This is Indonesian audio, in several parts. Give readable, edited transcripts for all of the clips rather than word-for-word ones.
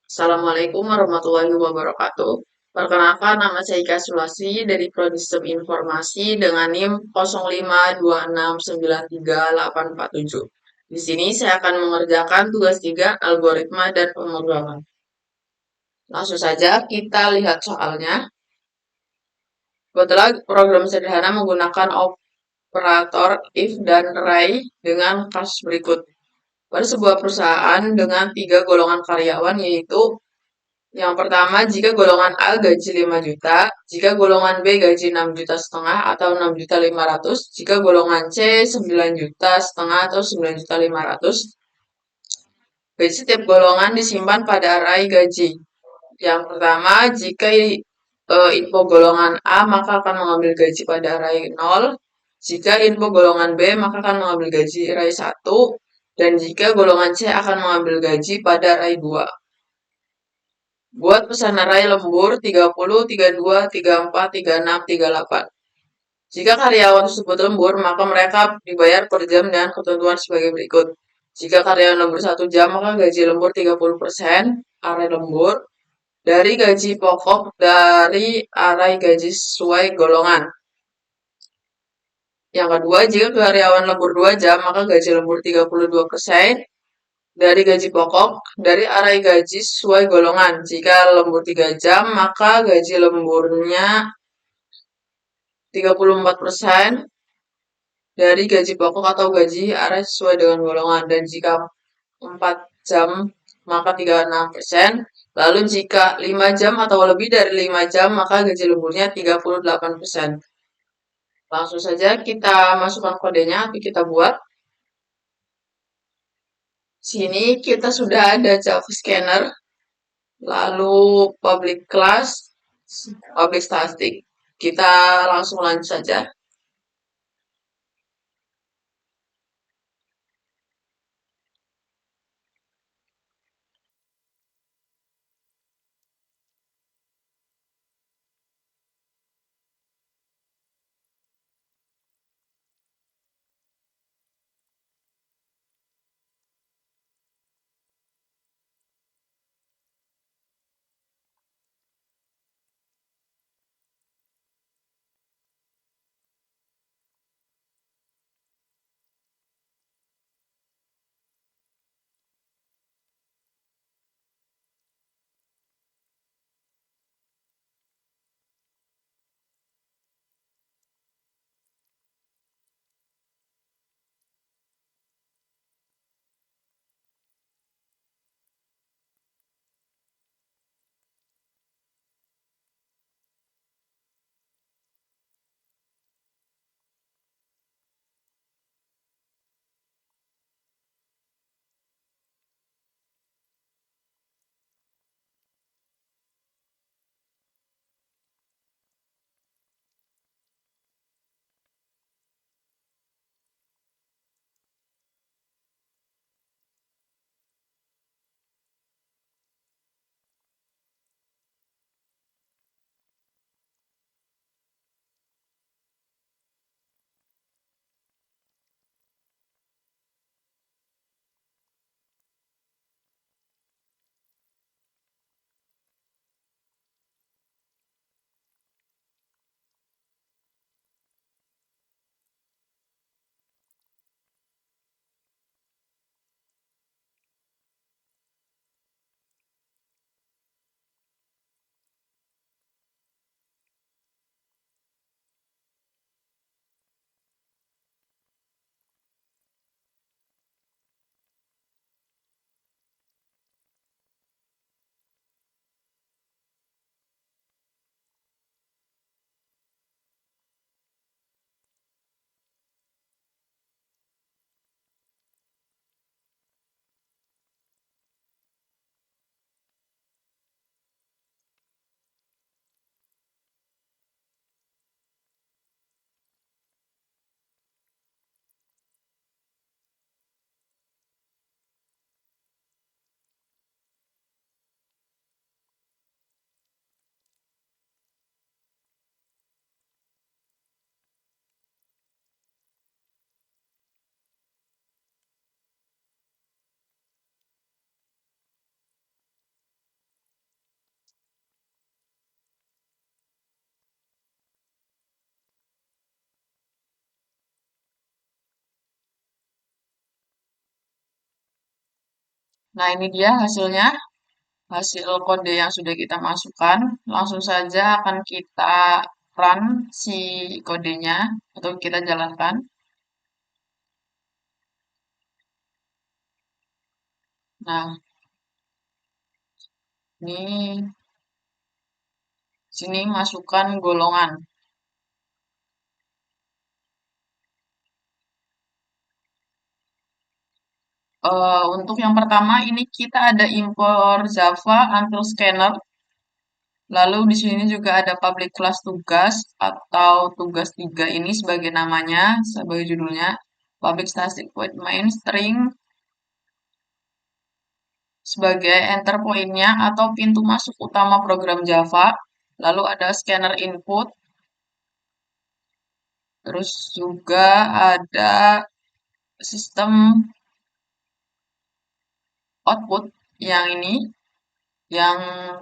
Assalamualaikum warahmatullahi wabarakatuh. Perkenalkan, nama saya Ika Sulasi dari Prodi Sistem Informasi dengan NIM 0526938847. Di sini saya akan mengerjakan tugas 3 algoritma dan pemrograman. Langsung saja kita lihat soalnya. Buatlah program sederhana menggunakan operator if dan array dengan kasus berikut. Pada sebuah perusahaan dengan 3 golongan karyawan, yaitu yang pertama, jika golongan A gaji 5 juta, jika golongan B gaji 6,5 juta atau 6,5 juta, jika golongan C 9,5 juta atau 9,5 juta. Gaji setiap golongan disimpan pada array gaji. Yang pertama, jika info golongan A maka akan mengambil gaji pada array 0, jika info golongan B maka akan mengambil gaji array 1, dan jika golongan C akan mengambil gaji pada array 2. Buat pesan array lembur 30, 32, 34, 36, 38. Jika karyawan tersebut lembur, maka mereka dibayar per jam dengan ketentuan sebagai berikut. Jika karyawan lembur 1 jam, maka gaji lembur 30% array lembur dari gaji pokok dari array gaji sesuai golongan. Yang kedua, jika karyawan lembur 2 jam, maka gaji lembur 32% dari gaji pokok dari array gaji sesuai golongan. Jika lembur 3 jam, maka gaji lemburnya 34% dari gaji pokok atau gaji array sesuai dengan golongan. Dan jika 4 jam, maka 36%. Lalu jika 5 jam atau lebih dari 5 jam, maka gaji lemburnya 38%. Langsung saja kita masukkan kodenya, nanti kita buat. Sini kita sudah ada Java Scanner, lalu public class, public static. Kita langsung lanjut saja. Nah, ini dia hasilnya, hasil kode yang sudah kita masukkan. Langsung saja akan kita run si kodenya atau kita jalankan. Nah, ini sini masukkan golongan. Untuk yang pertama ini kita ada import Java until scanner. Lalu di sini juga ada public class tugas atau tugas 3 ini sebagai namanya, sebagai judulnya. Public static void main string sebagai enter point-nya atau pintu masuk utama program Java. Lalu ada scanner input. Terus juga ada sistem output yang ini, yang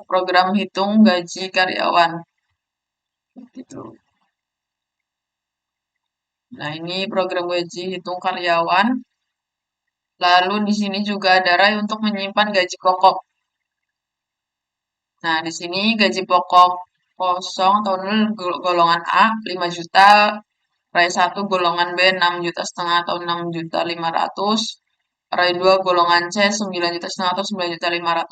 program hitung gaji karyawan. Gitu. Nah, ini program gaji hitung karyawan. Lalu di sini juga ada array untuk menyimpan gaji pokok. Nah, di sini gaji pokok kosong atau 0 golongan A 5 juta, array 1 golongan B 6,5 juta atau 6,5 juta, array 2 golongan C 9,5 juta atau 9,5 juta.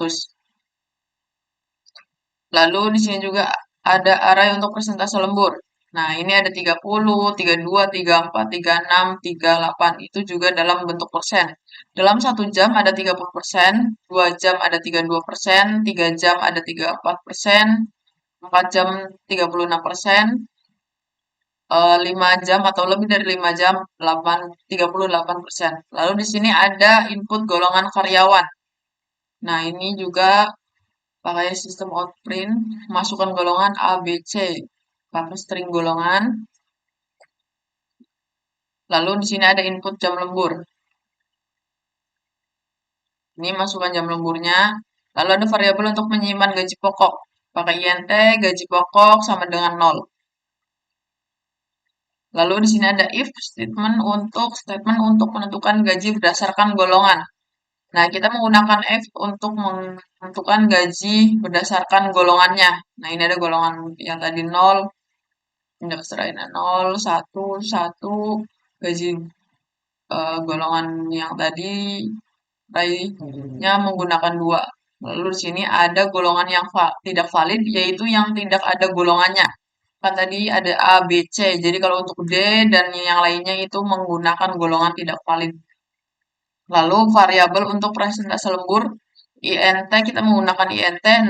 Lalu di sini juga ada array untuk persentase lembur. Nah, ini ada 30, 32, 34, 36, 38. Itu juga dalam bentuk persen. Dalam 1 jam ada 30%, 2 jam ada 32%, 3 jam ada 34%, 4 jam 36%, 5 jam atau lebih dari 5 jam 38%. Lalu di sini ada input golongan karyawan. Nah, ini juga pakai sistem outprint, masukkan golongan A, B, C, pakai string golongan. Lalu di sini ada input jam lembur. Ini masukkan jam lemburnya. Lalu ada variabel untuk menyimpan gaji pokok. Pakai int, gaji pokok sama dengan 0. Lalu di sini ada if statement untuk menentukan gaji berdasarkan golongan. Nah, kita menggunakan if untuk menentukan gaji berdasarkan golongannya. Nah, ini ada golongan yang tadi 0, indeks serainnya 0, 1, 1, gaji golongan yang tadi nya menggunakan 2. Lalu di sini ada golongan yang tidak valid, yaitu yang tidak ada golongannya. Kan tadi ada A, B, C. Jadi kalau untuk D dan yang lainnya itu menggunakan golongan tidak valid. Lalu variabel untuk persentase lembur, int kita menggunakan int 0.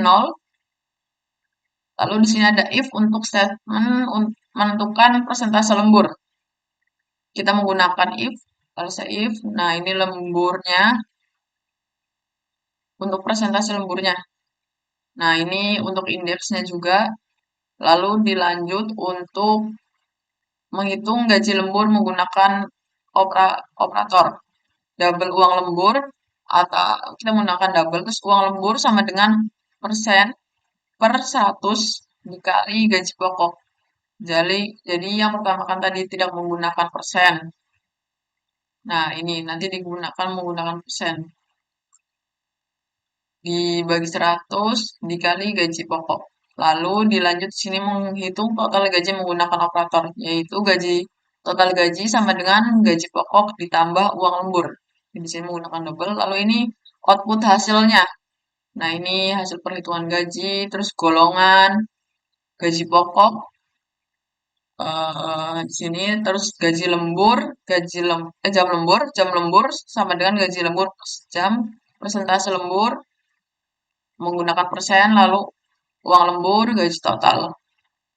Lalu di sini ada if untuk statement menentukan persentase lembur. Kita menggunakan if, kalau saya if, nah ini lemburnya untuk persentase lemburnya. Nah, ini untuk indeksnya juga. Lalu dilanjut untuk menghitung gaji lembur menggunakan operator. Double uang lembur, atau kita menggunakan double, terus uang lembur sama dengan persen per 100 dikali gaji pokok. Jadi yang pertama kan tadi tidak menggunakan persen. Nah, ini nanti digunakan menggunakan persen. Dibagi 100 dikali gaji pokok. Lalu dilanjut sini menghitung total gaji menggunakan operator, yaitu total gaji sama dengan gaji pokok ditambah uang lembur. Di sini menggunakan double. Lalu ini output hasilnya. Nah, ini hasil perhitungan gaji, terus golongan, gaji pokok, di sini terus gaji lembur, jam lembur sama dengan gaji lembur jam, persentase lembur, menggunakan persen, lalu uang lembur, gaji total.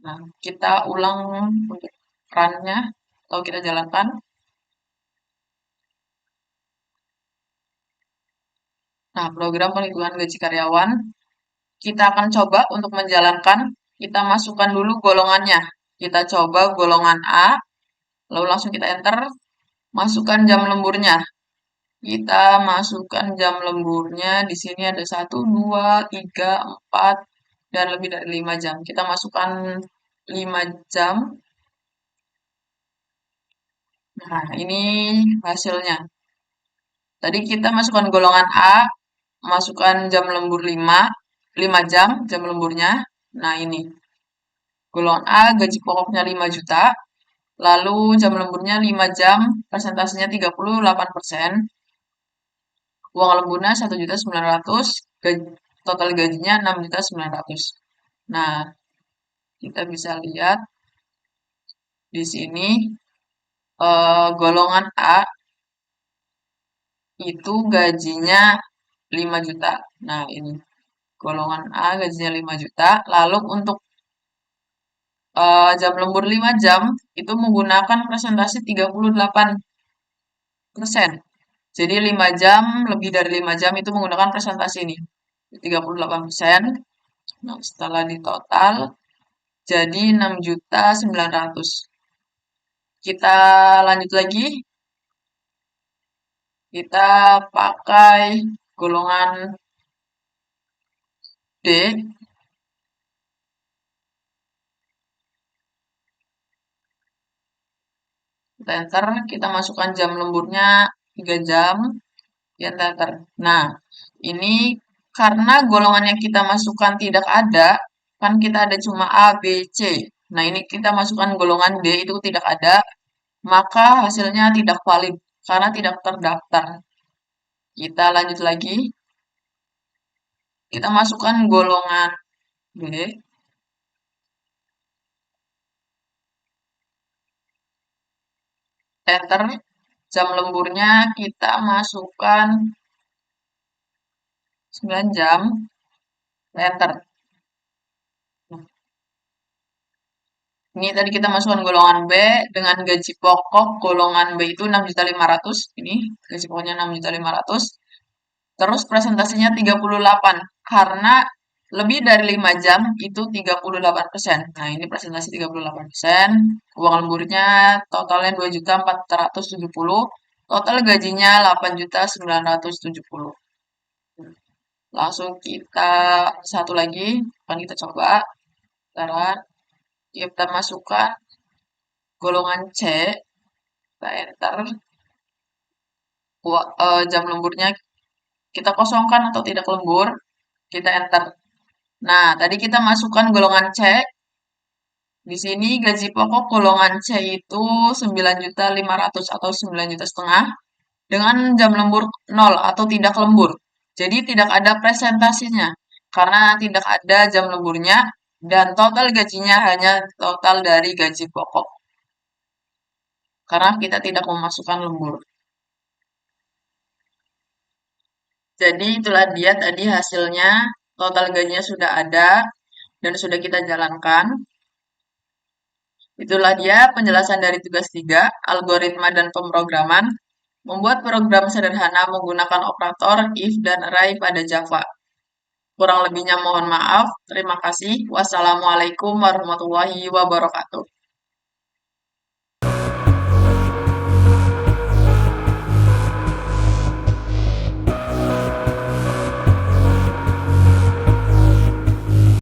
Nah, kita ulang untuk run-nya atau kita jalankan. Nah, program perhitungan gaji karyawan, kita akan coba untuk menjalankan. Kita masukkan dulu golongannya. Kita coba golongan A, lalu langsung kita enter, masukkan jam lemburnya. Kita masukkan jam lemburnya, di sini ada 1, 2, 3, 4, dan lebih dari 5 jam. Kita masukkan 5 jam. Nah, ini hasilnya. Tadi kita masukkan golongan A, masukkan jam lembur 5 jam jam lemburnya. Nah, ini. Golongan A gaji pokoknya 5 juta, lalu jam lemburnya 5 jam, persentasenya 38%, uang lemburnya 1.900.000, total gajinya 6.900.000. Nah, kita bisa lihat di sini golongan A itu gajinya 5 juta. Nah, ini golongan A gajinya 5 juta. Lalu untuk jam lembur 5 jam itu menggunakan presentasi 38%. Jadi 5 jam, lebih dari 5 jam itu menggunakan presentasi ini. 38%. Nah, setelah ditotal jadi 6.900.000. Kita lanjut lagi. Kita pakai golongan D. Kita enter, kita masukkan jam lemburnya 3 jam, kita enter. Nah, ini karena golongan yang kita masukkan tidak ada, kan kita ada cuma A, B, C. Nah, ini kita masukkan golongan D itu tidak ada, maka hasilnya tidak valid karena tidak terdaftar. Kita lanjut lagi. Kita masukkan golongan B. Enter. Jam lemburnya kita masukkan 9 jam. Enter. Ini tadi kita masukkan golongan B dengan gaji pokok golongan B itu 6.500.000. Ini gaji pokoknya 6.500.000. Terus presentasinya 38 karena lebih dari 5 jam itu 38%. Nah, ini presentasi 38%. Uang lemburnya totalnya 2.470.000. Total gajinya 8.970.000. Langsung kita satu lagi akan kita coba. Sekarang kita masukkan golongan C, kita enter. Jam lemburnya kita kosongkan atau tidak lembur, kita enter. Nah, tadi kita masukkan golongan C. Di sini gaji pokok golongan C itu 9.500.000 atau 9.500.000 dengan jam lembur 0 atau tidak lembur. Jadi tidak ada presentasinya karena tidak ada jam lemburnya dan total gajinya hanya total dari gaji pokok. Karena kita tidak memasukkan lembur. Jadi itulah dia tadi hasilnya. Total gajinya sudah ada dan sudah kita jalankan. Itulah dia penjelasan dari tugas 3, algoritma dan pemrograman. Membuat program sederhana menggunakan operator if dan array pada Java. Kurang lebihnya mohon maaf. Terima kasih. Wassalamualaikum warahmatullahi wabarakatuh.